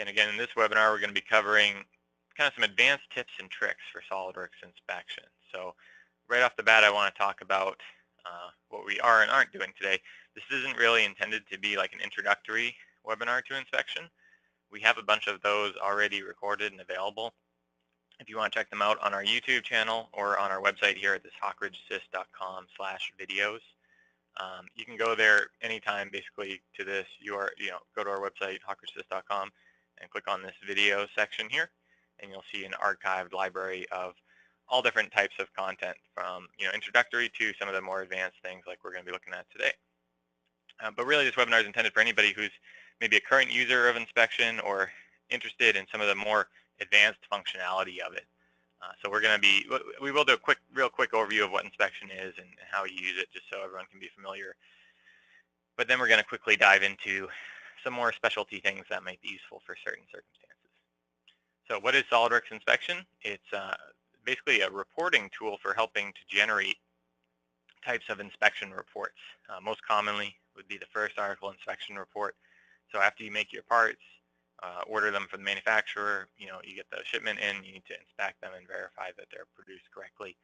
And again, in this webinar, we're going to be covering kind of some advanced tips and tricks for SOLIDWORKS inspection. So right off the bat, I want to talk about what we are and aren't doing today. This isn't really intended to be like an introductory webinar to inspection. We have a bunch of those already recorded and available. If you want to check them out on our YouTube channel or on our website here at this hawkridgeassist.com/videos. You can go there anytime, basically, to this. Go to our website, hawkridgeassist.com, and click on this video section here, and you'll see an archived library of all different types of content, from introductory to some of the more advanced things like we're going to be looking at today. But really, this webinar is intended for anybody who's maybe a current user of inspection or interested in some of the more advanced functionality of it. So we will do a real quick overview of what inspection is and how you use it, just so everyone can be familiar. But then we're going to quickly dive into some more specialty things that might be useful for certain circumstances. So what is SOLIDWORKS Inspection? It's basically a reporting tool for helping to generate types of inspection reports. Most commonly would be the first article inspection report. So after you make your parts, order them from the manufacturer, you get the shipment in, you need to inspect them and verify that they're produced correctly.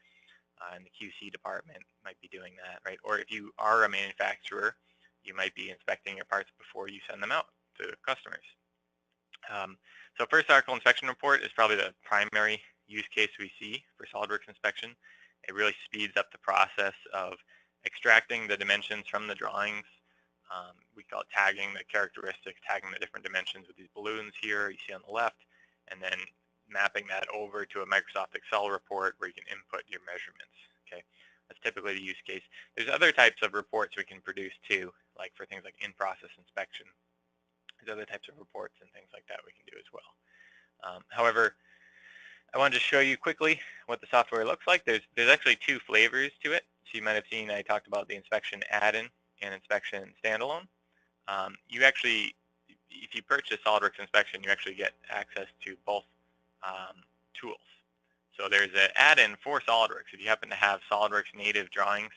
And the QC department might be doing that, right? Or if you are a manufacturer, you might be inspecting your parts before you send them out to customers. So first article inspection report is probably the primary use case we see for SOLIDWORKS inspection. It really speeds up the process of extracting the dimensions from the drawings. We call it tagging the characteristics, tagging the different dimensions with these balloons here you see on the left, and then mapping that over to a Microsoft Excel report where you can input your measurements. Okay, that's typically the use case. There's other types of reports we can produce too, like for things like in-process inspection. There's other types of reports and things like that we can do as well. However, I wanted to show you quickly what the software looks like. There's actually two flavors to it. So you might have seen I talked about the inspection add-in and inspection standalone. You actually, if you purchase SOLIDWORKS inspection, you actually get access to both tools. So there's an add-in for SOLIDWORKS. If you happen to have SOLIDWORKS native drawings,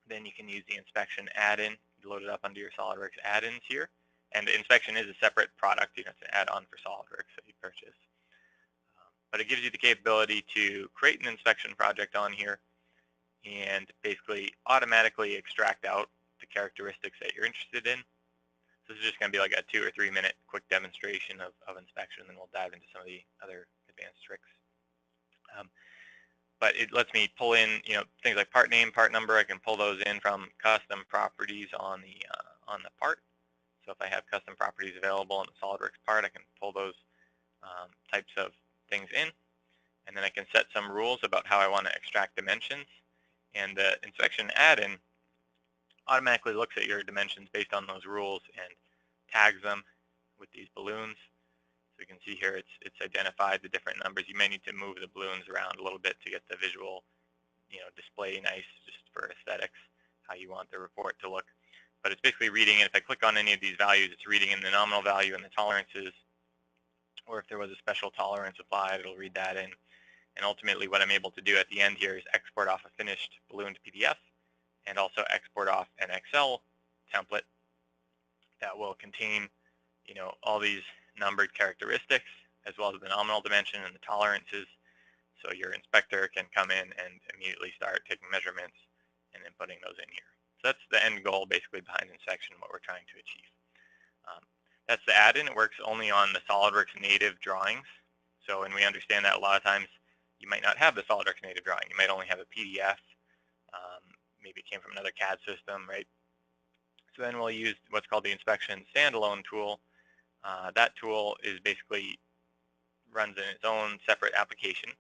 then you can use the inspection add-in. You load it up under your SOLIDWORKS add-ins here. And the inspection is a separate product. It's an add-on for SOLIDWORKS that you purchase. But it gives you the capability to create an inspection project on here and basically automatically extract out the characteristics that you're interested in. So this is just going to be like a 2 or 3 minute quick demonstration of inspection, and then we'll dive into some of the other advanced tricks. But it lets me pull in things like part name, part number. I can pull those in from custom properties on the part. So if I have custom properties available on the SOLIDWORKS part, I can pull those types of things in, and then I can set some rules about how I want to extract dimensions. And the inspection add-in automatically looks at your dimensions based on those rules and tags them with these balloons. So you can see here it's identified the different numbers. You may need to move the balloons around a little bit to get the visual display nice, just for aesthetics, how you want the report to look. But it's basically reading it. If I click on any of these values, it's reading in the nominal value and the tolerances, or if there was a special tolerance applied, it'll read that in. And ultimately what I'm able to do at the end here is export off a finished balloon to PDF, and also export off an Excel template that will contain all these numbered characteristics, as well as the nominal dimension and the tolerances. So your inspector can come in and immediately start taking measurements and then putting those in here. So that's the end goal basically behind inspection, what we're trying to achieve. That's the add-in. It works only on the SOLIDWORKS native drawings. So, and we understand that a lot of times you might not have the SOLIDWORKS native drawing. You might only have a PDF. Maybe it came from another CAD system, right? So then we'll use what's called the inspection standalone tool. That tool is basically runs in its own separate application,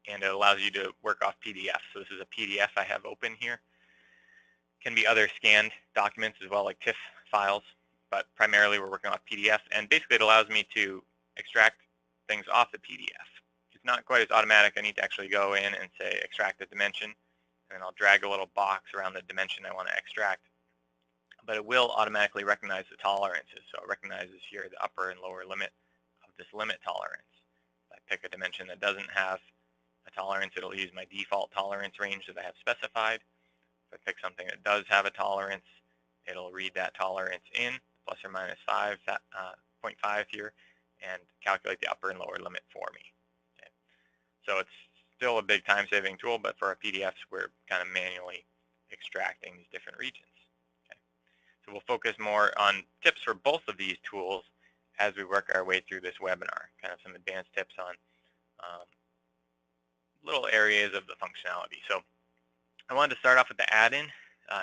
and it allows you to work off PDF. So this is a PDF I have open here. Can be other scanned documents as well, like TIFF files, but primarily we're working off PDF, and basically it allows me to extract things off the PDF. It's not quite as automatic. I need to actually go in and say extract the dimension, and then I'll drag a little box around the dimension I want to extract. But it will automatically recognize the tolerances. So it recognizes here the upper and lower limit of this limit tolerance. If I pick a dimension that doesn't have a tolerance, it'll use my default tolerance range that I have specified. If I pick something that does have a tolerance, it'll read that tolerance in, plus or minus 5 0.5 here and calculate the upper and lower limit for me. Okay. So it's still a big time-saving tool, but for our PDFs, we're kind of manually extracting these different regions. Okay. So we'll focus more on tips for both of these tools as we work our way through this webinar, kind of some advanced tips on little areas of the functionality. So I wanted to start off with the Addin.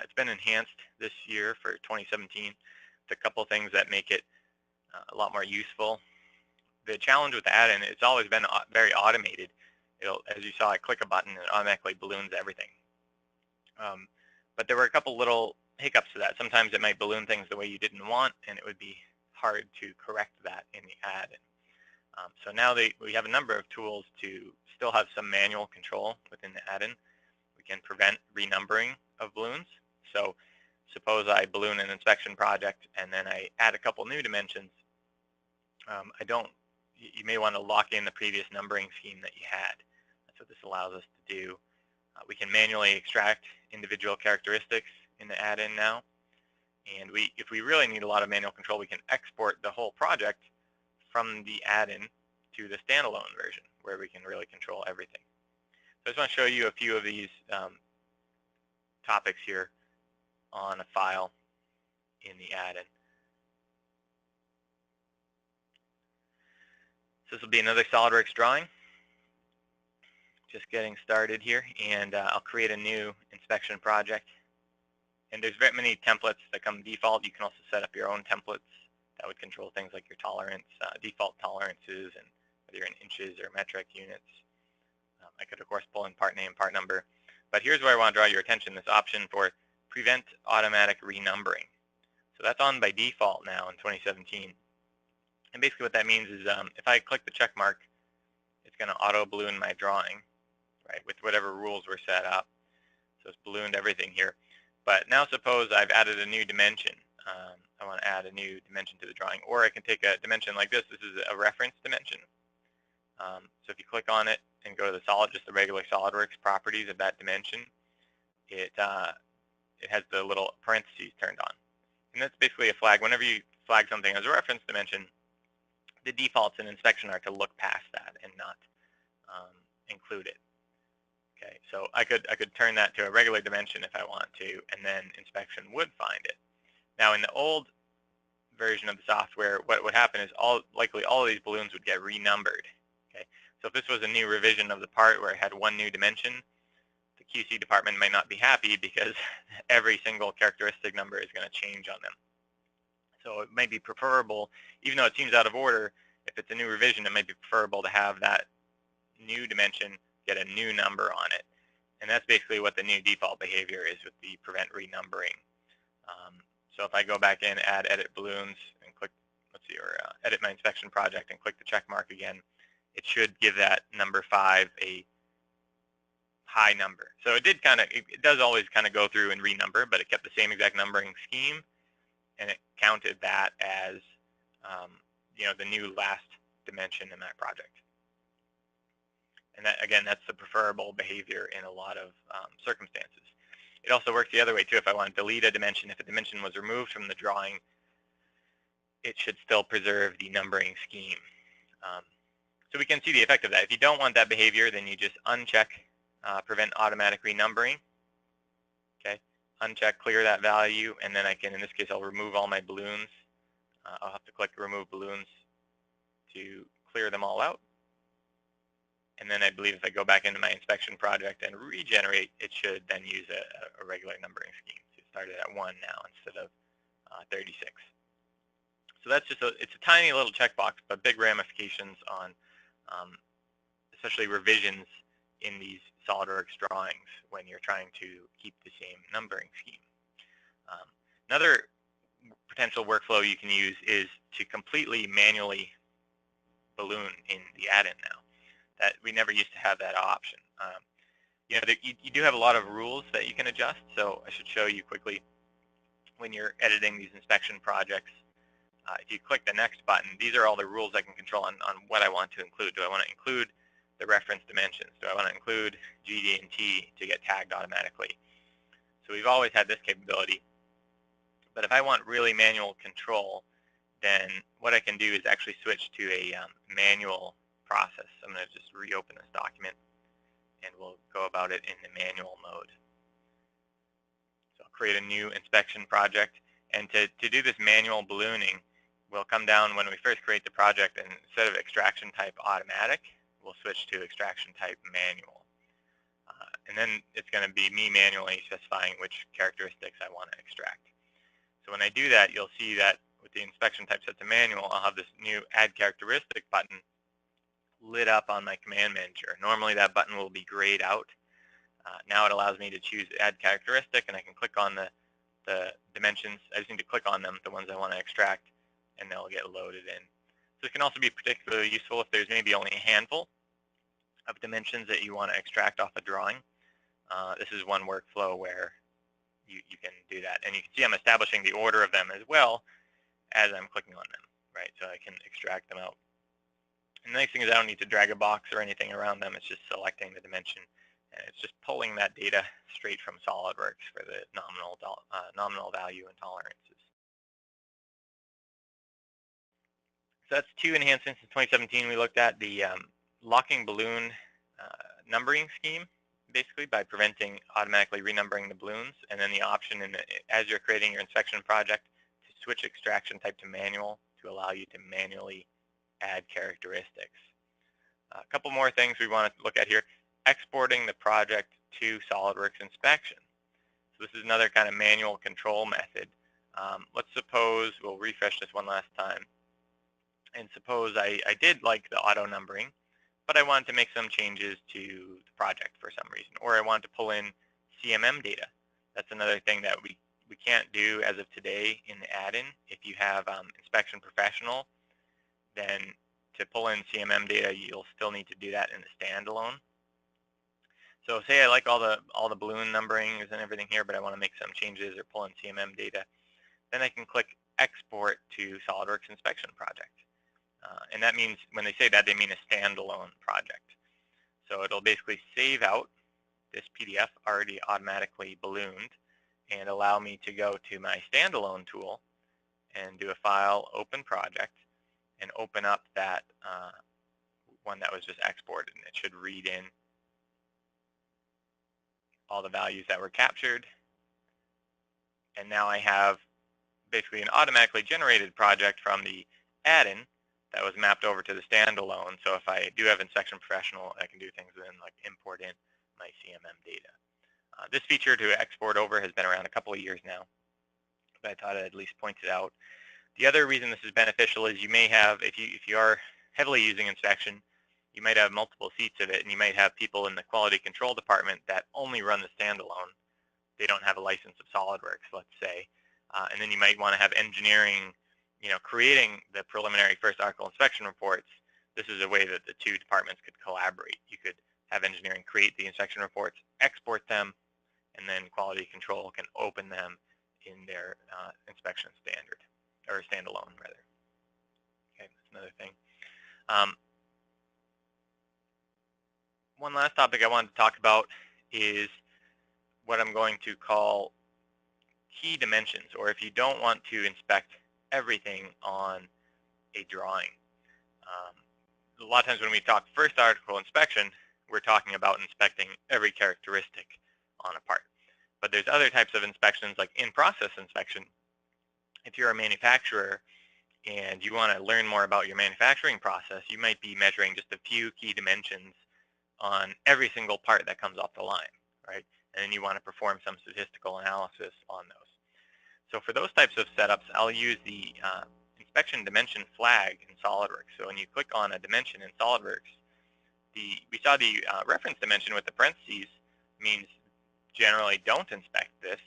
It's been enhanced this year for 2017. It's a couple things that make it a lot more useful. The challenge with the Addin, it's always been very automated. As you saw, I click a button and it automatically balloons everything. But there were a couple little hiccups to that. Sometimes it might balloon things the way you didn't want, and it would be hard to correct that in the Addin. So now we have a number of tools to still have some manual control within the Addin. We can prevent renumbering of balloons. So suppose I balloon an inspection project and then I add a couple new dimensions. You may want to lock in the previous numbering scheme that you had. That's what this allows us to do. We can manually extract individual characteristics in the Addin now. And if we really need a lot of manual control, we can export the whole project from the Addin to the standalone version, where we can really control everything. So I just want to show you a few of these topics here on a file in the Addin. So this will be another SOLIDWORKS drawing. Just getting started here, and I'll create a new inspection project. And there's very many templates that come default. You can also set up your own templates that would control things like your tolerance, default tolerances, and whether you're in inches or metric units. I could, of course, pull in part name, part number. But here's where I want to draw your attention, this option for prevent automatic renumbering. So that's on by default now in 2017. And basically what that means is if I click the check mark, it's going to auto balloon my drawing, right, with whatever rules were set up. So it's ballooned everything here. But now suppose I've added a new dimension. I want to add a new dimension to the drawing. Or I can take a dimension like this. This is a reference dimension. So if you click on it and go to just the regular SOLIDWORKS properties of that dimension, it has the little parentheses turned on. And that's basically a flag. Whenever you flag something as a reference dimension, the defaults in inspection are to look past that and not include it. Okay, so I could turn that to a regular dimension if I want to, and then inspection would find it. Now in the old version of the software, what would happen is likely all of these balloons would get renumbered. Okay, so if this was a new revision of the part where it had one new dimension, the QC department might not be happy because every single characteristic number is going to change on them. So it might be preferable, even though it seems out of order, if it's a new revision, it might be preferable to have that new dimension get a new number on it. And that's basically what the new default behavior is with the prevent renumbering. So if I go back in, add edit balloons, and click, or edit my inspection project and click the check mark again, it should give that number 5 a high number. So it does always kind of go through and renumber, but it kept the same exact numbering scheme, and it counted that as the new last dimension in that project. And that, again, that's the preferable behavior in a lot of circumstances. It also works the other way too. If I want to delete a dimension, if a dimension was removed from the drawing, it should still preserve the numbering scheme. So we can see the effect of that. If you don't want that behavior, then you just uncheck prevent automatic renumbering. Okay, uncheck clear that value, and then I can, in this case, I'll remove all my balloons. I'll have to click remove balloons to clear them all out. And then I believe if I go back into my inspection project and regenerate, it should then use a regular numbering scheme. So it started at 1 now instead of 36. So that's just it's a tiny little checkbox, but big ramifications on especially revisions in these SOLIDWORKS drawings when you're trying to keep the same numbering scheme. Another potential workflow you can use is to completely manually balloon in the Addin now. That we never used to have that option. You do have a lot of rules that you can adjust, so I should show you quickly when you're editing these inspection projects. If you click the next button, these are all the rules I can control on what I want to include. Do I want to include the reference dimensions? Do I want to include GD and T to get tagged automatically? So we've always had this capability. But if I want really manual control, then what I can do is actually switch to a manual process. I'm going to just reopen this document, and we'll go about it in the manual mode. So I'll create a new inspection project, and to do this manual ballooning, we'll come down when we first create the project, and instead of extraction type automatic, we'll switch to extraction type manual. And then it's going to be me manually specifying which characteristics I want to extract. So when I do that, you'll see that with the inspection type set to manual, I'll have this new add characteristic button lit up on my command manager. Normally that button will be grayed out. Now it allows me to choose add characteristic, and I can click on the dimensions. I just need to click on them, the ones I want to extract, and they'll get loaded in. So this can also be particularly useful if there's maybe only a handful of dimensions that you want to extract off a drawing. This is one workflow where you can do that. And you can see I'm establishing the order of them as well as I'm clicking on them, right? So I can extract them out. And the next thing is I don't need to drag a box or anything around them. It's just selecting the dimension, and it's just pulling that data straight from SOLIDWORKS for the nominal value and tolerances. So that's two enhancements in 2017. We looked at the locking balloon numbering scheme, basically by preventing automatically renumbering the balloons, and then the option as you're creating your inspection project to switch extraction type to manual to allow you to manually add characteristics. A couple more things we want to look at here. Exporting the project to SOLIDWORKS Inspection. So this is another kind of manual control method. Let's suppose, we'll refresh this one last time, and suppose I did like the auto numbering, but I wanted to make some changes to the project for some reason, or I wanted to pull in CMM data. That's another thing that we can't do as of today in the Addin. If you have Inspection Professional, then to pull in CMM data, you'll still need to do that in the standalone. So say I like all the balloon numberings and everything here, but I want to make some changes or pull in CMM data, then I can click Export to SOLIDWORKS Inspection Project. And that means, when they say that, they mean a standalone project. So it'll basically save out this PDF already automatically ballooned and allow me to go to my standalone tool and do a file, open project, and open up that one that was just exported. And it should read in all the values that were captured. And now I have basically an automatically generated project from the Addin that was mapped over to the standalone. So if I do have Inspection Professional, I can do things then like import in my CMM data. This feature to export over has been around a couple of years now, but I thought I'd at least point it out. The other reason this is beneficial is you may have, if you are heavily using inspection, you might have multiple seats of it, and you might have people in the quality control department that only run the standalone. They don't have a license of SOLIDWORKS, let's say, and then you might want to have engineering, creating the preliminary first article inspection reports. This is a way that the two departments could collaborate. You could have engineering create the inspection reports, export them, and then quality control can open them in their inspection standard, or standalone rather. Okay, that's another thing. One last topic I wanted to talk about is what I'm going to call key dimensions, or if you don't want to inspect everything on a drawing. A lot of times when we talk first article inspection, we're talking about inspecting every characteristic on a part. But there's other types of inspections, like in-process inspection. If you're a manufacturer and you want to learn more about your manufacturing process, you might be measuring just a few key dimensions on every single part that comes off the line, right? And then you want to perform some statistical analysis on those. So for those types of setups, I'll use the inspection dimension flag in SOLIDWORKS. So when you click on a dimension in SOLIDWORKS, we saw the reference dimension with the parentheses means generally don't inspect this.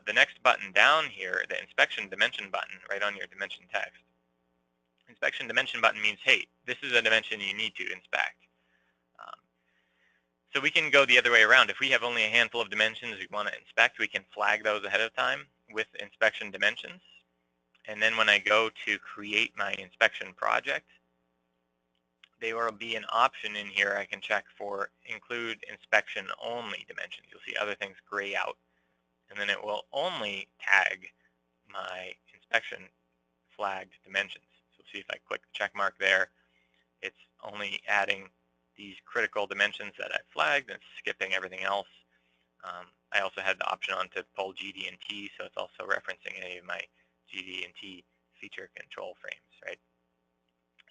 The next button down here, the inspection dimension button, right on your dimension text, inspection dimension button means, hey, this is a dimension you need to inspect. So we can go the other way around. If we have only a handful of dimensions we want to inspect, we can flag those ahead of time with inspection dimensions. And then when I go to create my inspection project, there will be an option in here I can check for include inspection only dimensions. You'll see other things gray out. And then it will only tag my inspection flagged dimensions. So see if I click the check mark there, it's only adding these critical dimensions that I flagged and skipping everything else. I also had the option on to pull GD and T, so it's also referencing any of my GD and T feature control frames, right?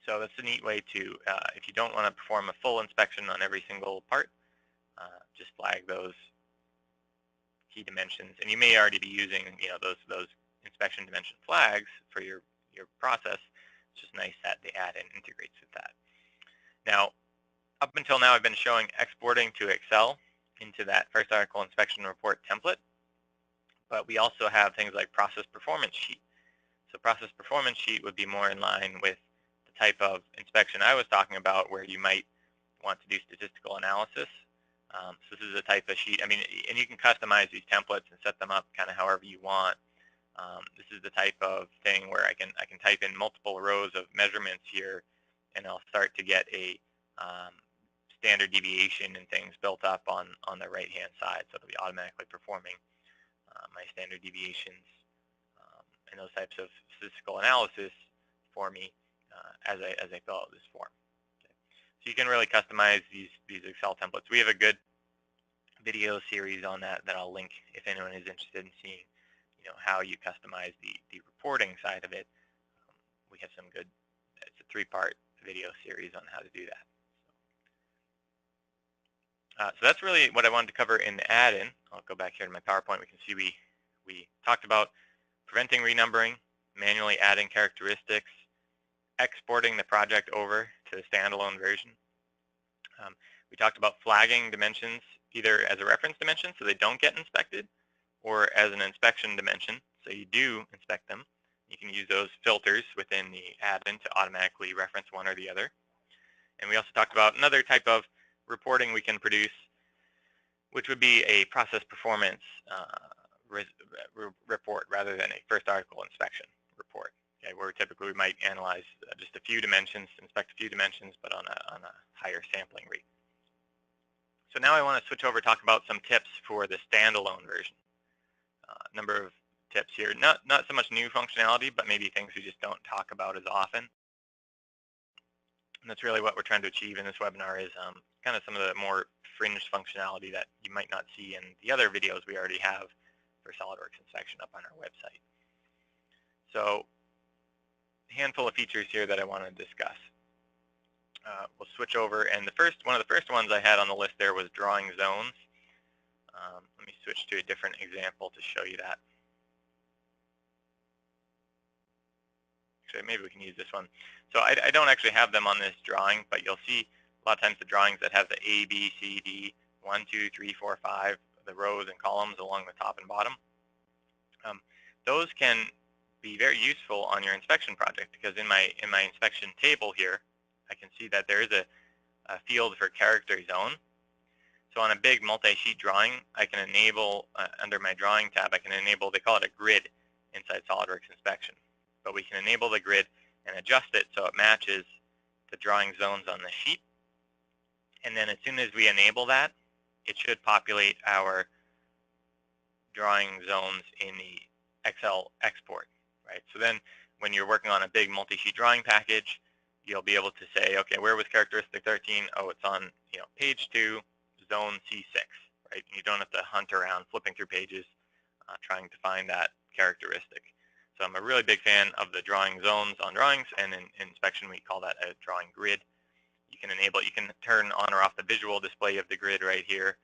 So that's a neat way to, if you don't want to perform a full inspection on every single part, just flag those key dimensions. And you may already be using, those inspection dimension flags for your process. It's just nice that the add-in integrates with that. Now, up until now, I've been showing exporting to Excel into that first article inspection report template, but we also have things like process performance sheet. So process performance sheet would be more in line with the type of inspection I was talking about, where you might want to do statistical analysis. So this is a type of sheet, and you can customize these templates and set them up kind of however you want. This is the type of thing where I can type in multiple rows of measurements here, and I'll start to get a standard deviation and things built up on the right-hand side. So it'll be automatically performing my standard deviations and those types of statistical analysis for me as I fill out this form. Okay. So you can really customize these Excel templates. We have a good video series on that I'll link if anyone is interested in seeing, how you customize the reporting side of it. We have some good, it's a 3-part video series on how to do that. So that's really what I wanted to cover in the add-in. I'll go back here to my PowerPoint. We can see we talked about preventing renumbering, manually adding characteristics, exporting the project over to the standalone version. We talked about flagging dimensions either as a reference dimension so they don't get inspected, or as an inspection dimension so you do inspect them. You can use those filters within the add-in to automatically reference one or the other. And we also talked about another type of reporting we can produce, which would be a process performance report rather than a first article inspection report. Okay, where typically we might analyze just a few dimensions, inspect a few dimensions, but on a higher sampling rate. So now I want to switch over to talk about some tips for the standalone version. Number of tips here, not so much new functionality, but maybe things we just don't talk about as often. And that's really what we're trying to achieve in this webinar is kind of some of the more fringe functionality that you might not see in the other videos we already have for SOLIDWORKS Inspection up on our website. So a handful of features here that I want to discuss. We'll switch over, and one of the first ones I had on the list there was drawing zones. Let me switch to a different example to show you that. Actually, maybe we can use this one. So I don't actually have them on this drawing, but you'll see a lot of times the drawings that have the A, B, C, D, 1, 2, 3, 4, 5, the rows and columns along the top and bottom. Those can be very useful on your inspection project, because in my inspection table here, I can see that there is a field for character zone. So on a big multi-sheet drawing, I can enable, under my drawing tab, I can enable, they call it a grid inside SOLIDWORKS Inspection. But we can enable the grid and adjust it so it matches the drawing zones on the sheet. And then as soon as we enable that, it should populate our drawing zones in the Excel export, right? So then when you're working on a big multi-sheet drawing package, you'll be able to say, okay, where was characteristic 13? Oh, it's on, page 2, zone C6, right? And you don't have to hunt around flipping through pages trying to find that characteristic. So I'm a really big fan of the drawing zones on drawings, and in inspection we call that a drawing grid. You can enable it, you can turn on or off the visual display of the grid right here,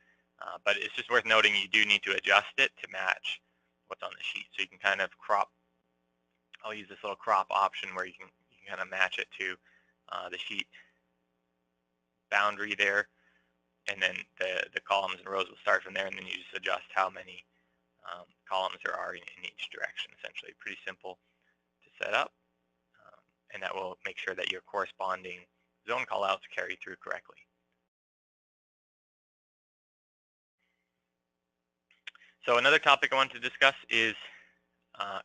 but it's just worth noting you do need to adjust it to match what's on the sheet. So you can kind of crop, I'll use this little crop option where you can kind of match it to the sheet boundary there, and then the columns and rows will start from there, and then you just adjust how many columns there are in each direction. Essentially pretty simple to set up, and that will make sure that your corresponding zone callouts carry through correctly. So another topic I want to discuss is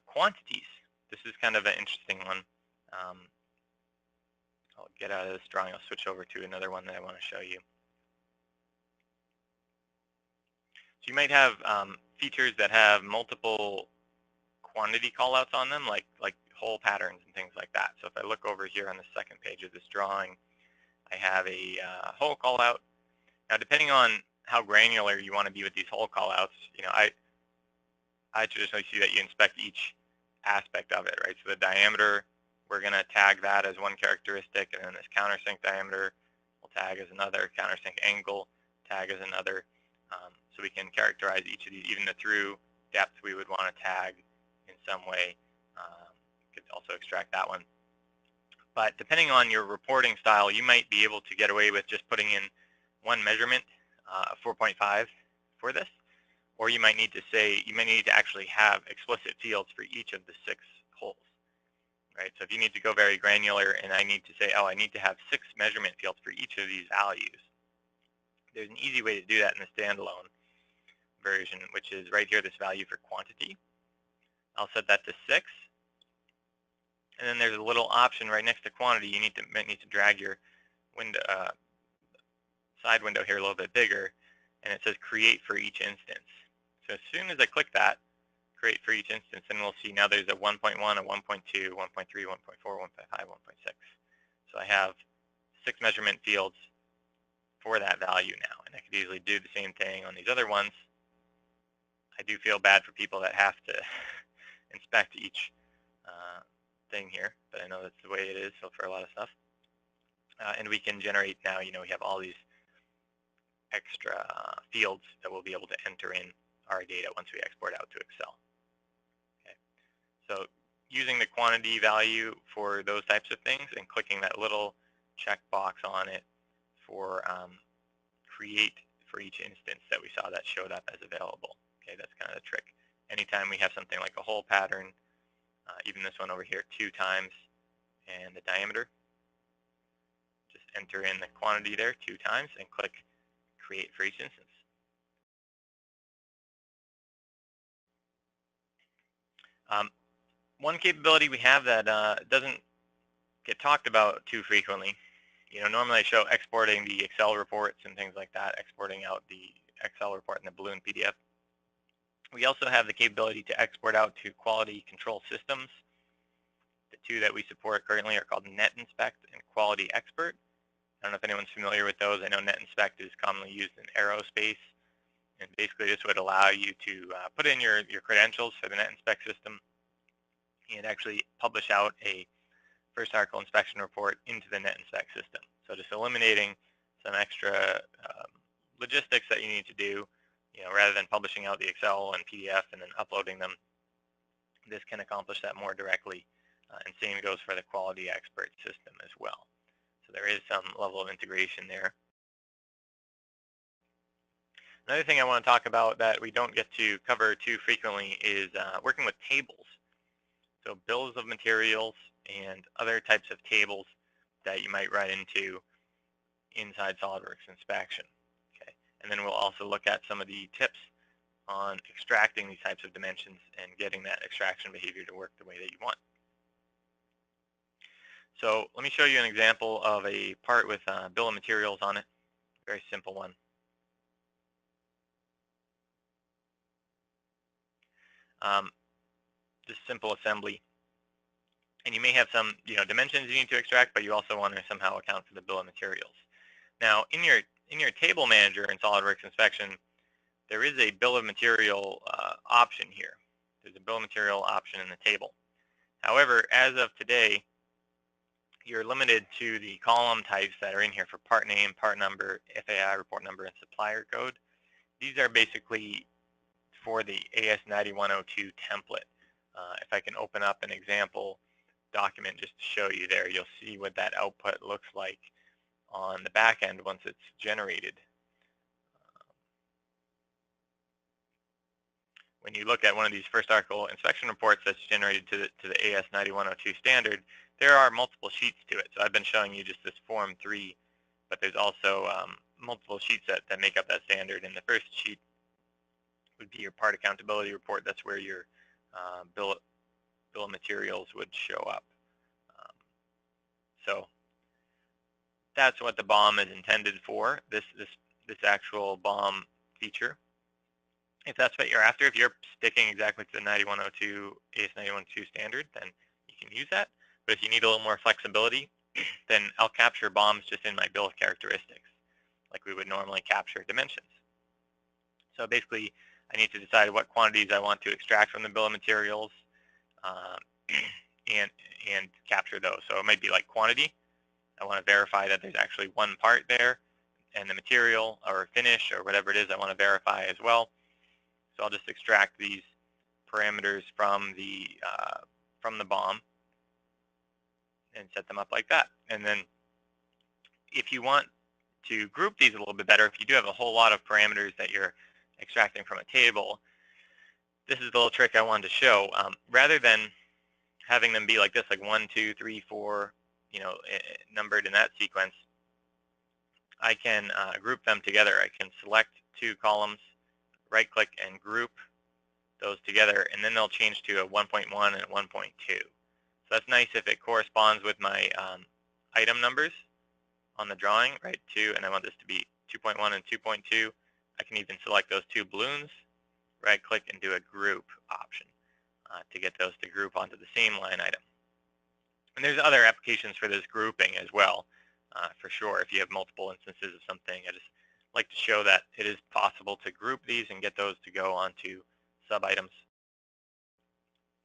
quantities. This is kind of an interesting one. I'll get out of this drawing. I'll switch over to another one that I want to show you. So you might have features that have multiple quantity callouts on them, like hole patterns and things like that. So if I look over here on the second page of this drawing, I have a hole call out. Now, depending on how granular you want to be with these hole call outs, I traditionally see that you inspect each aspect of it, right? So the diameter, we're going to tag that as one characteristic, and then this countersink diameter we'll tag as another, countersink angle tag as another. So we can characterize each of these, even the through depth we would want to tag in some way. Could also extract that one. But depending on your reporting style, you might be able to get away with just putting in one measurement, 4.5 for this, or you might need to actually have explicit fields for each of the 6 holes, right? So if you need to go very granular and I need to say, oh, I need to have 6 measurement fields for each of these values, there's an easy way to do that in the standalone version, which is right here, this value for quantity. I'll set that to 6. And then there's a little option right next to quantity. You need to drag your window, side window here a little bit bigger, and it says create for each instance. So as soon as I click that, create for each instance, then we'll see now there's a 1.1, a 1.2, 1.3, 1.4, 1.5, 1.6. So I have 6 measurement fields for that value now, and I could easily do the same thing on these other ones. I do feel bad for people that have to inspect each thing here, but I know that's the way it is so for a lot of stuff. And we can generate now, we have all these extra fields that we'll be able to enter in our data once we export out to Excel. Okay. So using the quantity value for those types of things and clicking that little checkbox on it for create for each instance that we saw that showed up as available. Okay, that's kind of the trick. Anytime we have something like a hole pattern, even this one over here, 2 times, and the diameter, just enter in the quantity there 2 times and click create for each instance. One capability we have that doesn't get talked about too frequently, normally I show exporting the Excel reports and things like that, exporting out the Excel report in the balloon PDF. We also have the capability to export out to quality control systems. The 2 that we support currently are called NetInspect and Quality Expert. I don't know if anyone's familiar with those. I know NetInspect is commonly used in aerospace, and basically this would allow you to put in your credentials for the NetInspect system and actually publish out a first article inspection report into the NetInspect system. So just eliminating some extra logistics that you need to do, rather than publishing out the Excel and PDF and then uploading them. This can accomplish that more directly, and same goes for the Quality Expert system as well. So there is some level of integration there. Another thing I want to talk about that we don't get to cover too frequently is working with tables. So bills of materials and other types of tables that you might run into inside SOLIDWORKS Inspection. Okay. And then we'll also look at some of the tips on extracting these types of dimensions and getting that extraction behavior to work the way that you want. So let me show you an example of a part with bill of materials on it. Very simple one. Just simple assembly. And you may have some dimensions you need to extract, but you also want to somehow account for the bill of materials. Now, in your table manager in SOLIDWORKS Inspection, there is a bill of material option here. There's a bill of material option in the table. However, as of today, you're limited to the column types that are in here for part name, part number, FAI report number, and supplier code. These are basically for the AS9102 template. If I can open up an example document just to show you there, you'll see what that output looks like on the back end once it's generated. When you look at one of these first article inspection reports that's generated to the AS9102 standard, there are multiple sheets to it. So I've been showing you just this Form 3, but there's also multiple sheets that make up that standard. And the first sheet would be your part accountability report. That's where your bill of materials would show up. So that's what the BOM is intended for, this actual BOM feature. If that's what you're after, if you're sticking exactly to the AS9102 standard, then you you can use that. But if you need a little more flexibility, then I'll capture BOMs just in my bill of characteristics, like we would normally capture dimensions. So basically, I need to decide what quantities I want to extract from the bill of materials uh, and capture those. So it might be like quantity. I want to verify that there's actually one part there, and the material or finish or whatever it is I want to verify as well. So I'll just extract these parameters from the BOM and set them up like that. And then if you want to group these a little bit better, if you do have a whole lot of parameters that you're extracting from a table, this is the little trick I wanted to show. Rather than having them be like this, like 1, 2, 3, 4, numbered in that sequence, I can group them together. I can select 2 columns, right-click, and group those together, and then they'll change to a 1.1 and a 1.2. So that's nice if it corresponds with my item numbers on the drawing, right? 2, and I want this to be 2.1 and 2.2. I can even select those 2 balloons, right-click, and do a group option to get those to group onto the same line item. And there's other applications for this grouping as well, for sure. If you have multiple instances of something, I just like to show that it is possible to group these and get those to go onto sub-items.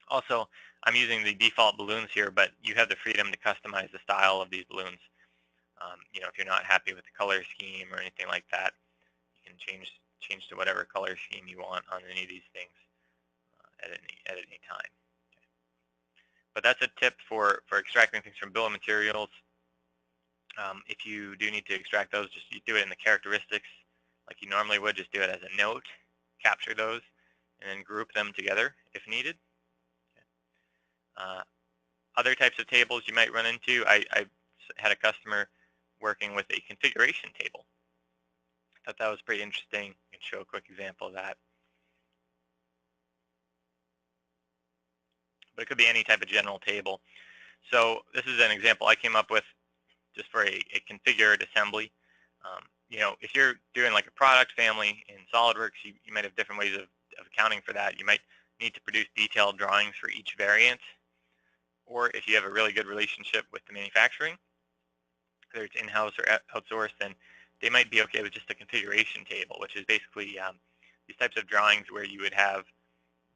Also, I'm using the default balloons here, but you have the freedom to customize the style of these balloons. If you're not happy with the color scheme or anything like that, you can change to whatever color scheme you want on any of these things at any time. Okay. But that's a tip for extracting things from bill of materials. If you do need to extract those, just you do it in the characteristics like you normally would. Just do it as a note, capture those, and then group them together if needed. Okay. Other types of tables you might run into, I had a customer working with a configuration table. I thought that was pretty interesting. I can show a quick example of that. But it could be any type of general table. So this is an example I came up with just for a configured assembly. If you're doing like a product family in SOLIDWORKS, you might have different ways of accounting for that. You might need to produce detailed drawings for each variant. Or if you have a really good relationship with the manufacturing, whether it's in-house or outsourced, then they might be okay with just a configuration table, which is basically these types of drawings where you would have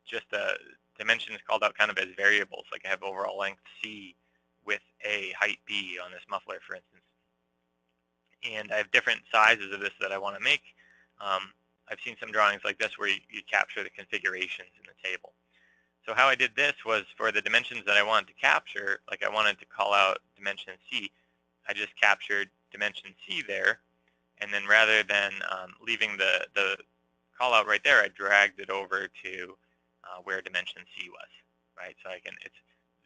just the dimensions called out kind of as variables. Like I have overall length C with a height B on this muffler, for instance. And I have different sizes of this that I want to make. I've seen some drawings like this where you capture the configurations in the table. So how I did this was for the dimensions that I wanted to capture, like I wanted to call out dimension C, I just captured dimension C there, and then rather than leaving the call out right there, I dragged it over to where dimension C was, right? So it's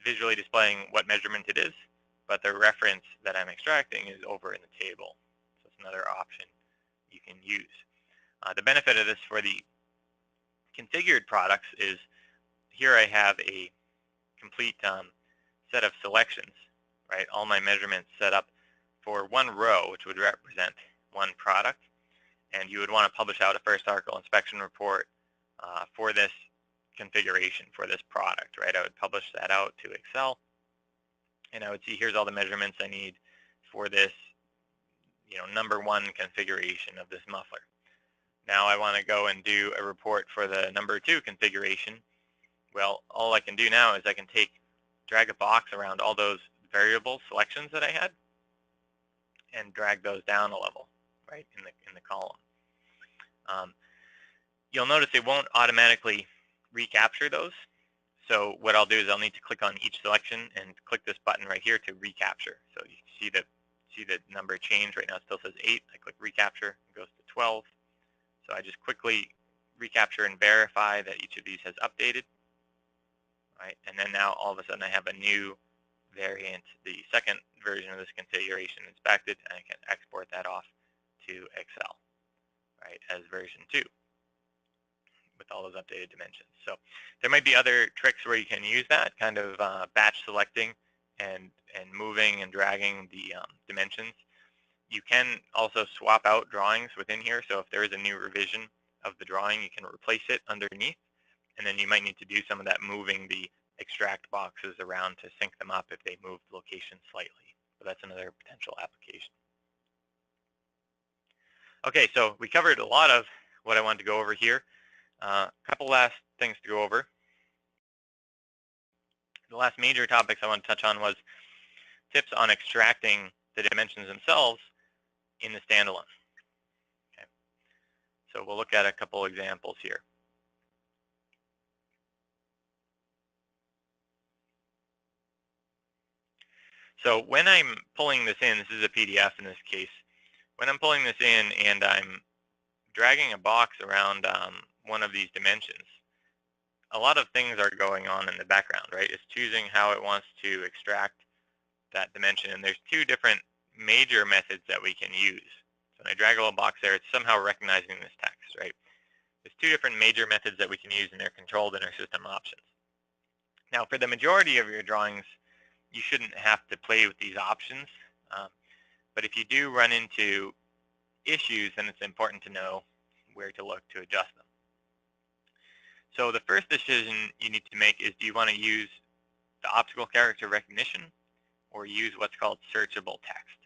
visually displaying what measurement it is, but the reference that I'm extracting is over in the table. So it's another option you can use. The benefit of this for the configured products is here I have a complete set of selections, right? All my measurements set up for one row, which would represent one product. And you would want to publish out a first article inspection report for this configuration for this product, right? I would publish that out to Excel, and I would see here's all the measurements I need for this, number 1 configuration of this muffler. Now I want to go and do a report for the number 2 configuration. Well, all I can do now is I can drag a box around all those variable selections that I had and drag those down a level, right, in the column. You'll notice it won't automatically recapture those. So what I'll do is I'll need to click on each selection and click this button right here to recapture. So you see the number change. Right now it still says 8. I click recapture, it goes to 12. So I just quickly recapture and verify that each of these has updated. Right? And then now all of a sudden I have a new variant, the second version of this configuration inspected, and I can export that off to Excel, right, as version 2 with all those updated dimensions. So there might be other tricks where you can use that kind of batch selecting and moving and dragging the dimensions. You can also swap out drawings within here. So if there is a new revision of the drawing, you can replace it underneath. And then you might need to do some of that moving the extract boxes around to sync them up if they moved location slightly. So that's another potential application. Okay, so we covered a lot of what I wanted to go over here. A couple last things to go over. The last major topics I want to touch on was tips on extracting the dimensions themselves in the standalone. Okay. So we'll look at a couple examples here. So when I'm pulling this in, this is a PDF in this case, when I'm pulling this in and I'm dragging a box around one of these dimensions, a lot of things are going on in the background, right? It's choosing how it wants to extract that dimension, and there's two different major methods that we can use. So when I drag a little box there, it's somehow recognizing this text, right? There's two different major methods that we can use, and they're controlled in our system options. Now, for the majority of your drawings, you shouldn't have to play with these options, but if you do run into issues, then it's important to know where to look to adjust them. So the first decision you need to make is, do you want to use the optical character recognition or use what's called searchable text?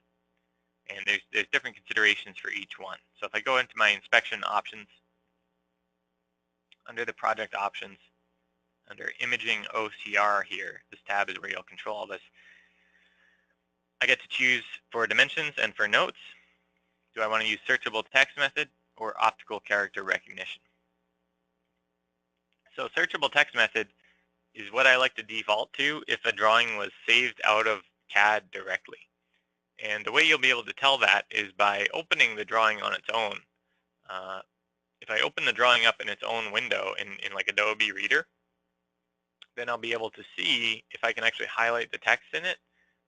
And there's different considerations for each one. So if I go into my inspection options, under the project options, under imaging OCR here, this tab is where you'll control all this. I get to choose for dimensions and for notes. Do I want to use searchable text method or optical character recognition? So searchable text method is what I like to default to if a drawing was saved out of CAD directly. And the way you'll be able to tell that is by opening the drawing on its own. If I open the drawing up in its own window in like Adobe Reader, then I'll be able to see if I can actually highlight the text in it,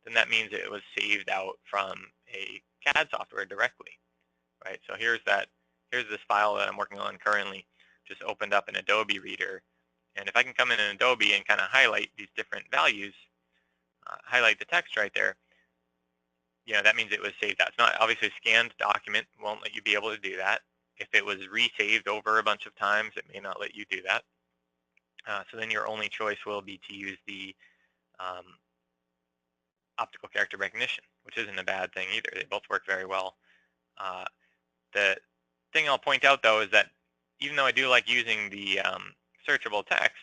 then that means it was saved out from a CAD software directly, right? So here's this file that I'm working on currently, just opened up in Adobe Reader. And if I can come in Adobe and kind of highlight these different values, highlight the text right there, that means it was saved out. It's not obviously a scanned document, won't let you be able to do that. If it was resaved over a bunch of times, it may not let you do that. So then your only choice will be to use the optical character recognition, which isn't a bad thing either. They both work very well. The thing I'll point out though is that even though I do like using the searchable text,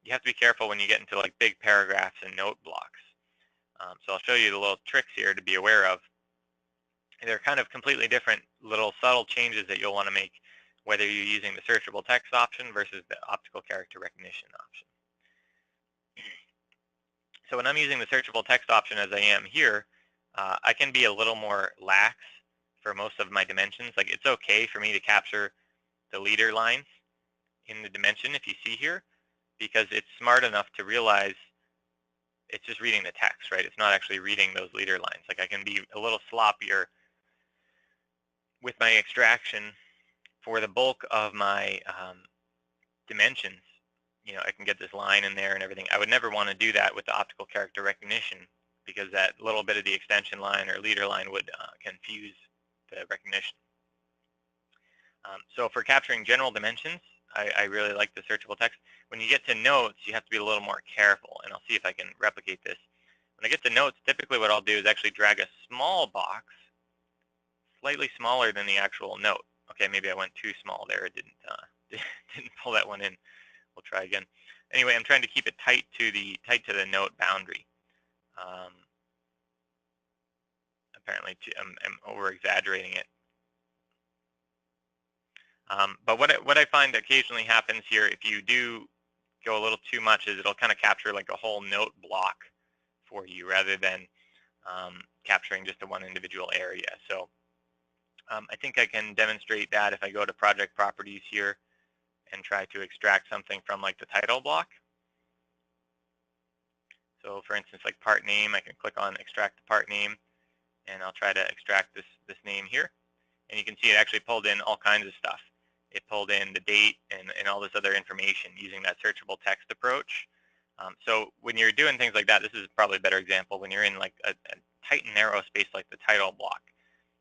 you have to be careful when you get into like big paragraphs and note blocks. So I'll show you the little tricks here to be aware of. They're kind of completely different little subtle changes that you'll want to make, whether you're using the searchable text option versus the optical character recognition option. So when I'm using the searchable text option as I am here, I can be a little more lax for most of my dimensions. Like it's okay for me to capture the leader lines in the dimension if you see here, because it's smart enough to realize it's just reading the text, right? It's not actually reading those leader lines. Like I can be a little sloppier with my extraction for the bulk of my dimensions. I can get this line in there and everything. I would never want to do that with the optical character recognition, because that little bit of the extension line or leader line would confuse the recognition. So for capturing general dimensions, I really like the searchable text. When you get to notes, you have to be a little more careful, and I'll see if I can replicate this. When I get to notes, typically what I'll do is actually drag a small box, slightly smaller than the actual note. Okay, maybe I went too small there. It didn't pull that one in. We'll try again. Anyway, I'm trying to keep it tight to the note boundary. Apparently, I'm over-exaggerating it. But what I find occasionally happens here, if you do go a little too much, is it'll kind of capture like a whole note block for you rather than capturing just a one individual area. So I think I can demonstrate that if I go to project properties here and try to extract something from like the title block. So for instance, like part name, I can click on extract the part name, and I'll try to extract this name here. And you can see it actually pulled in all kinds of stuff. It pulled in the date and all this other information using that searchable text approach. So when you're doing things like that, this is probably a better example. When you're in like a tight and narrow space like the title block,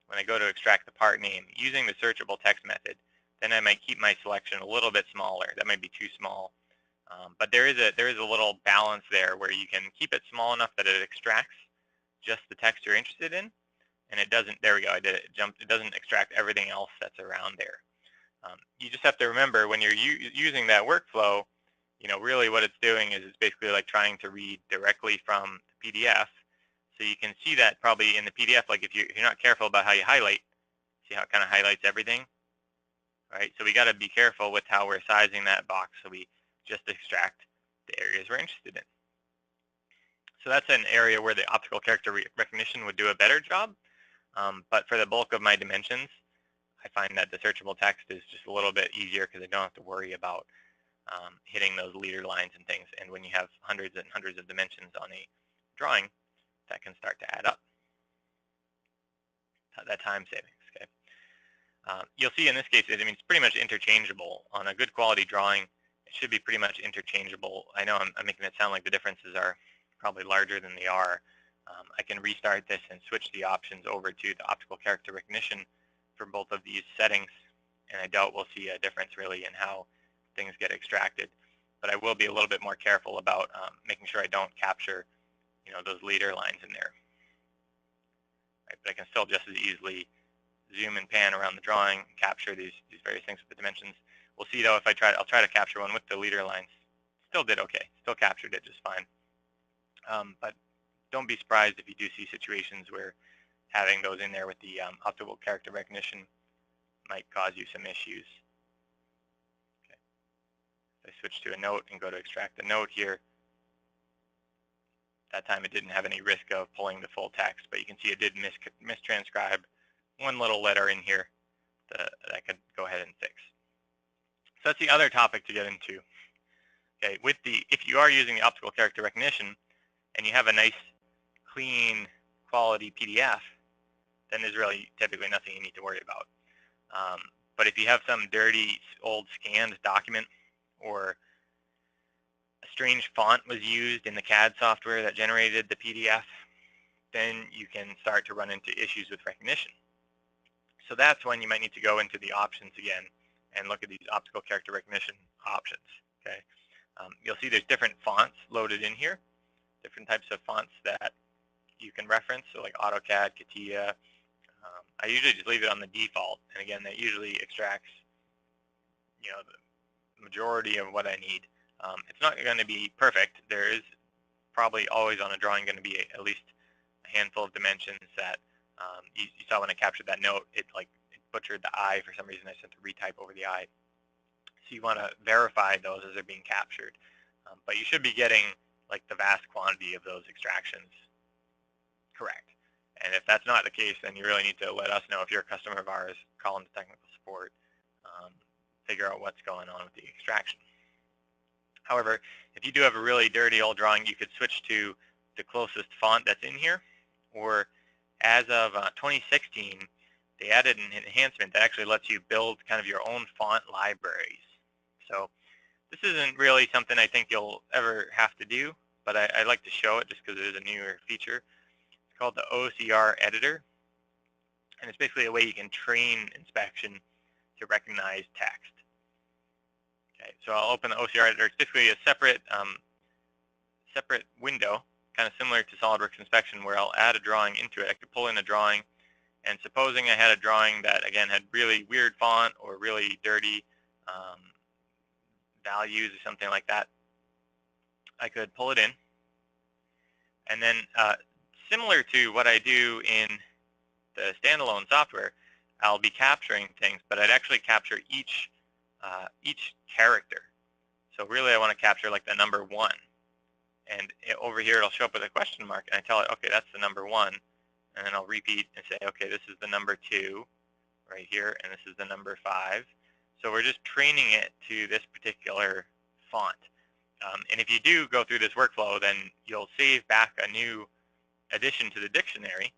when I go to extract the part name, using the searchable text method, then I might keep my selection a little bit smaller. That might be too small, But there is a little balance there where you can keep it small enough that it extracts just the text you're interested in, and it doesn't. There we go. I did it. It doesn't extract everything else that's around there. You just have to remember when you're using that workflow, really what it's doing is it's basically like trying to read directly from the PDF. So you can see that probably in the PDF, like if you're not careful about how you highlight, see how it kind of highlights everything, right? So we got to be careful with how we're sizing that box so we just extract the areas we're interested in. So that's an area where the optical character recognition would do a better job. But for the bulk of my dimensions, I find that the searchable text is just a little bit easier because I don't have to worry about hitting those leader lines and things. And when you have hundreds and hundreds of dimensions on a drawing, that can start to add up. That time savings, okay? You'll see in this case, it's pretty much interchangeable. On a good quality drawing, it should be pretty much interchangeable. I know I'm making it sound like the differences are probably larger than they are. I can restart this and switch the options over to the optical character recognition for both of these settings, and I doubt we'll see a difference really in how things get extracted. But I will be a little bit more careful about making sure I don't capture, those leader lines in there. Right, but I can still just as easily zoom and pan around the drawing, capture these various things with the dimensions. We'll see though if I'll try to capture one with the leader lines. Still did okay. Still captured it just fine. But don't be surprised if you do see situations where having those in there with the optical character recognition might cause you some issues. Okay. If I switch to a note and go to extract the note here, that time it didn't have any risk of pulling the full text, but you can see it did mistranscribe one little letter in here that I could go ahead and fix. So that's the other topic to get into. Okay, if you are using the optical character recognition and you have a nice, clean, quality PDF, then there's really typically nothing you need to worry about. But if you have some dirty, old scanned document, or a strange font was used in the CAD software that generated the PDF, then you can start to run into issues with recognition. So that's when you might need to go into the options again and look at these optical character recognition options. Okay, you'll see there's different fonts loaded in here, different types of fonts that you can reference, so like AutoCAD, CATIA. I usually just leave it on the default, and again, that usually extracts, the majority of what I need. It's not going to be perfect. There is probably always on a drawing going to be at least a handful of dimensions that you saw when I captured that note. It butchered the I for some reason. I sent to retype over the I. So you want to verify those as they're being captured. But you should be getting like the vast quantity of those extractions correct. And if that's not the case, then you really need to let us know. If you're a customer of ours, call into technical support, figure out what's going on with the extraction. However, if you do have a really dirty old drawing, you could switch to the closest font that's in here. Or as of 2016, they added an enhancement that actually lets you build kind of your own font libraries. So this isn't really something I think you'll ever have to do, but I like to show it just because it is a newer feature. It's called the OCR editor, and it's basically a way you can train inspection to recognize text. Okay, so I'll open the OCR editor. It's basically a separate window, kind of similar to SOLIDWORKS Inspection, where I'll add a drawing into it. I could pull in a drawing, and supposing I had a drawing that, again, had really weird font or really dirty values or something like that, I could pull it in. And then similar to what I do in the standalone software, I'll be capturing things, but I'd actually capture each character. So really I want to capture like the number 1. And over here it'll show up with a question mark, and I tell it, okay, that's the number 1. And then I'll repeat and say, okay, this is the number 2 right here, and this is the number 5. So we're just training it to this particular font. And if you do go through this workflow, then you'll save back a new addition to the dictionary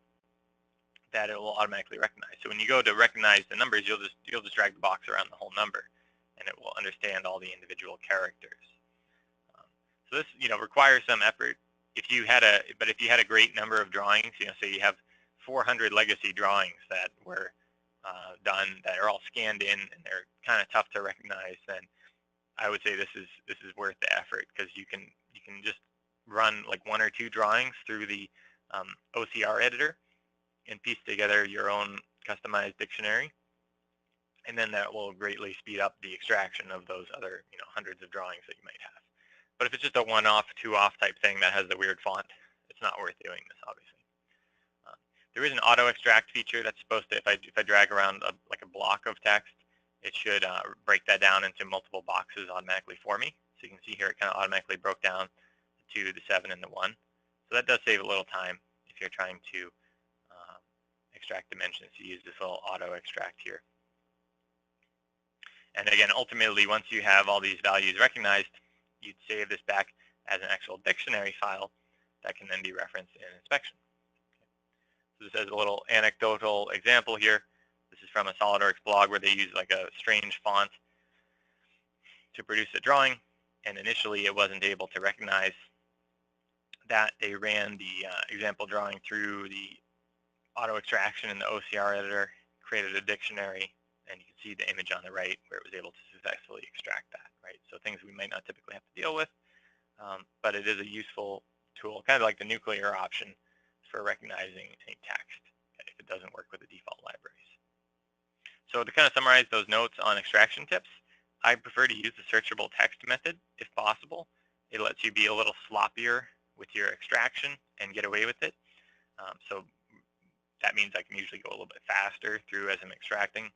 that it will automatically recognize. So when you go to recognize the numbers, you'll just drag the box around the whole number, and it will understand all the individual characters. So this requires some effort. If you had a great number of drawings, say you have 400 legacy drawings that were done that are all scanned in and they're kind of tough to recognize, then I would say this is worth the effort, because you can just run like 1 or 2 drawings through the OCR editor and piece together your own customized dictionary, and then that will greatly speed up the extraction of those other hundreds of drawings that you might have. But if it's just a 1-off, 2-off type thing that has the weird font, it's not worth doing this, obviously. There is an auto extract feature that's supposed to, if I drag around like a block of text, it should break that down into multiple boxes automatically for me. So you can see here it kind of automatically broke down the 2, the 7, and the 1. So that does save a little time if you're trying to extract dimensions, to use this little auto extract here. And again, ultimately, once you have all these values recognized, you'd save this back as an actual dictionary file that can then be referenced in inspection. So this is a little anecdotal example here. This is from a SolidWorks blog where they use like a strange font to produce a drawing, and initially it wasn't able to recognize that. They ran the example drawing through the auto extraction in the OCR editor, created a dictionary, and you can see the image on the right where it was able to successfully extract that, right? So things we might not typically have to deal with, but it is a useful tool, kind of like the nuclear option for recognizing any text if it doesn't work with the default libraries. So to kind of summarize those notes on extraction tips, I prefer to use the searchable text method if possible. It lets you be a little sloppier with your extraction and get away with it. So that means I can usually go a little bit faster through as I'm extracting.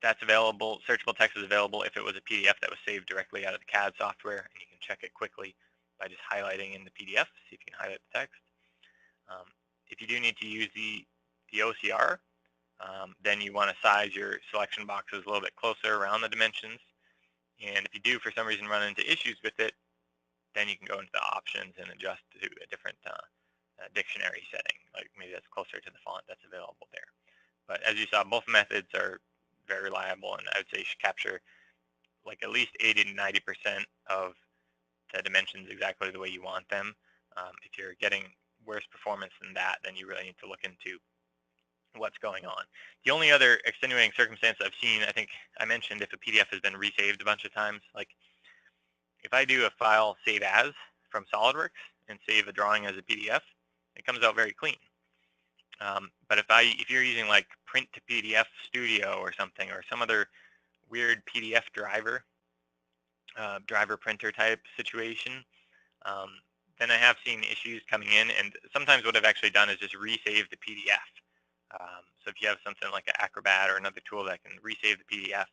That's available. Searchable text is available if it was a PDF that was saved directly out of the CAD software, and you can check it quickly by just highlighting in the PDF, see if you can highlight the text. If you do need to use the OCR, then you want to size your selection boxes a little bit closer around the dimensions. And if you do, for some reason, run into issues with it, then you can go into the options and adjust to a different dictionary setting, like maybe that's closer to the font that's available there. But as you saw, both methods are very reliable, and I would say should capture like at least 80 to 90% of the dimensions exactly the way you want them. If you're getting worse performance than that, then you really need to look into what's going on. The only other extenuating circumstance I've seen, I think I mentioned, if a PDF has been resaved a bunch of times, like if I do a file save as from SolidWorks and save a drawing as a PDF, it comes out very clean. But if you're using like print to PDF Studio or something, or some other weird PDF driver printer type situation, then I have seen issues coming in, and sometimes what I've actually done is just resave the PDF. So if you have something like an Acrobat or another tool that can resave the PDF,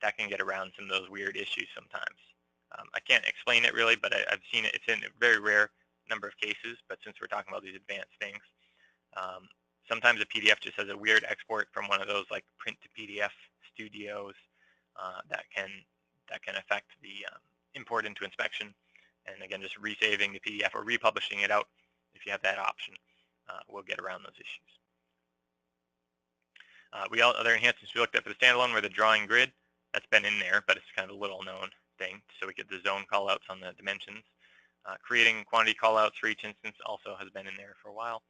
that can get around some of those weird issues sometimes. I can't explain it really, but I've seen it. It's in a very rare number of cases, but since we're talking about these advanced things, sometimes a PDF just has a weird export from one of those like print to PDF studios that can affect the import into inspection. And again, just resaving the PDF or republishing it out, if you have that option, will get around those issues. Other enhancements we looked at for the standalone were the drawing grid. That's been in there, but it's kind of a little known thing. So we get the zone callouts on the dimensions. Creating quantity callouts for each instance also has been in there for a while.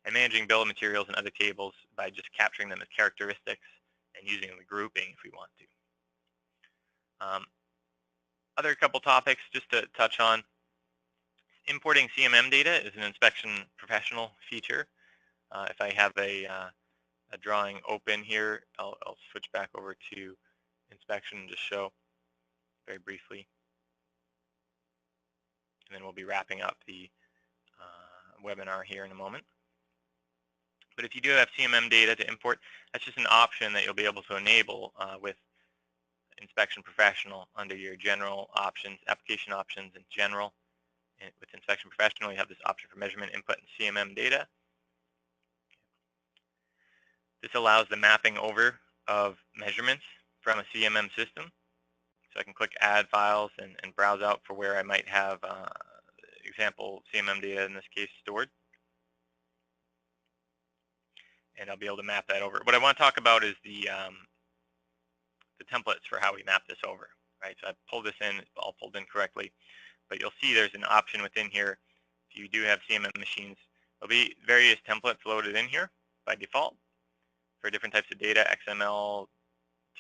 And managing bill of materials and other tables by just capturing them as characteristics and using the grouping if we want to. Other couple topics just to touch on. Importing CMM data is an inspection professional feature. If I have a drawing open here, I'll switch back over to inspection and just show very briefly. And then we'll be wrapping up the webinar here in a moment. But if you do have CMM data to import, that's just an option that you'll be able to enable with Inspection Professional under your general options, application options in general. And with Inspection Professional, you have this option for measurement input and CMM data. This allows the mapping over of measurements from a CMM system. So I can click Add Files and browse out for where I might have example CMM data, in this case, stored. And I'll be able to map that over. What I want to talk about is the templates for how we map this over, right? So I pulled this in, it's all pulled in correctly, but you'll see there's an option within here. If you do have CMM machines, there'll be various templates loaded in here by default for different types of data, XML,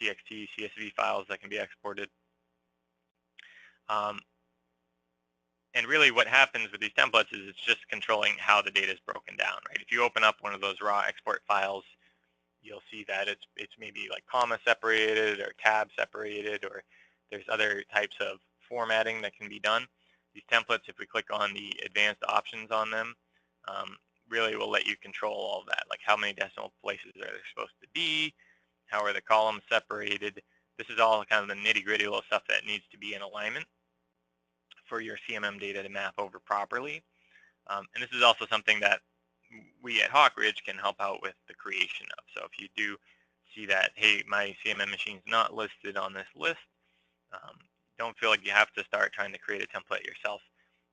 TXT, CSV files that can be exported. And really what happens with these templates is it's just controlling how the data is broken down, right? If you open up one of those raw export files, you'll see that it's maybe like comma separated or tab separated, or there's other types of formatting that can be done. These templates, if we click on the advanced options on them, really will let you control all of that, like how many decimal places are there supposed to be, how are the columns separated. This is all kind of the nitty-gritty little stuff that needs to be in alignment for your CMM data to map over properly. And this is also something that we at Hawkridge can help out with the creation of. So if you do see that, hey, my CMM machine's not listed on this list, don't feel like you have to start trying to create a template yourself.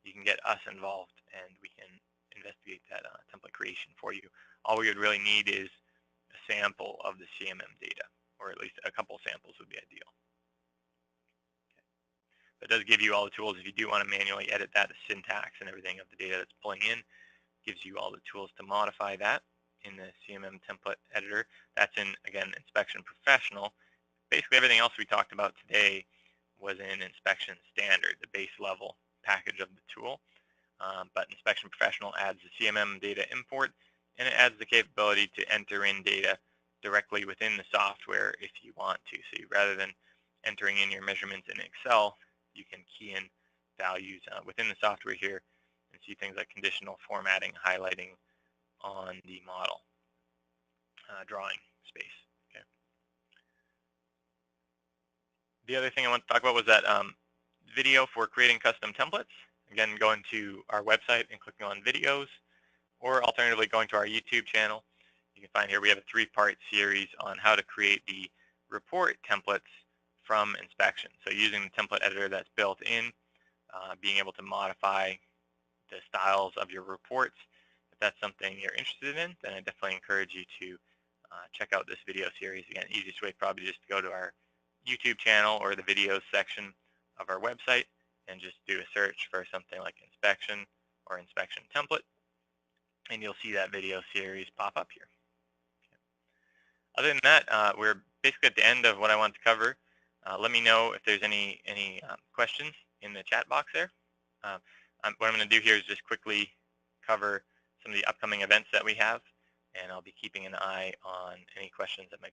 You can get us involved and we can investigate that template creation for you. All we would really need is a sample of the CMM data, or at least a couple samples would be ideal. It does give you all the tools if you do want to manually edit that, the syntax and everything of the data that's pulling in. Gives you all the tools to modify that in the CMM template editor. That's in, again, Inspection Professional. Basically everything else we talked about today was in Inspection Standard, the base level package of the tool. But Inspection Professional adds the CMM data import, and it adds the capability to enter in data directly within the software if you want to. So rather than entering in your measurements in Excel, you can key in values within the software here and see things like conditional formatting, highlighting on the model drawing space. Okay. The other thing I want to talk about was that video for creating custom templates. Again, going to our website and clicking on videos, or alternatively going to our YouTube channel. You can find here we have a 3-part series on how to create the report templates from inspection. So using the template editor that's built in, being able to modify the styles of your reports. If that's something you're interested in, then I definitely encourage you to check out this video series. Again, easiest way probably just to go to our YouTube channel or the videos section of our website and just do a search for something like inspection or inspection template, and you'll see that video series pop up here. Okay. Other than that, we're basically at the end of what I wanted to cover. Let me know if there's any questions in the chat box there. What I'm going to do here is just quickly cover some of the upcoming events that we have, and I'll be keeping an eye on any questions that might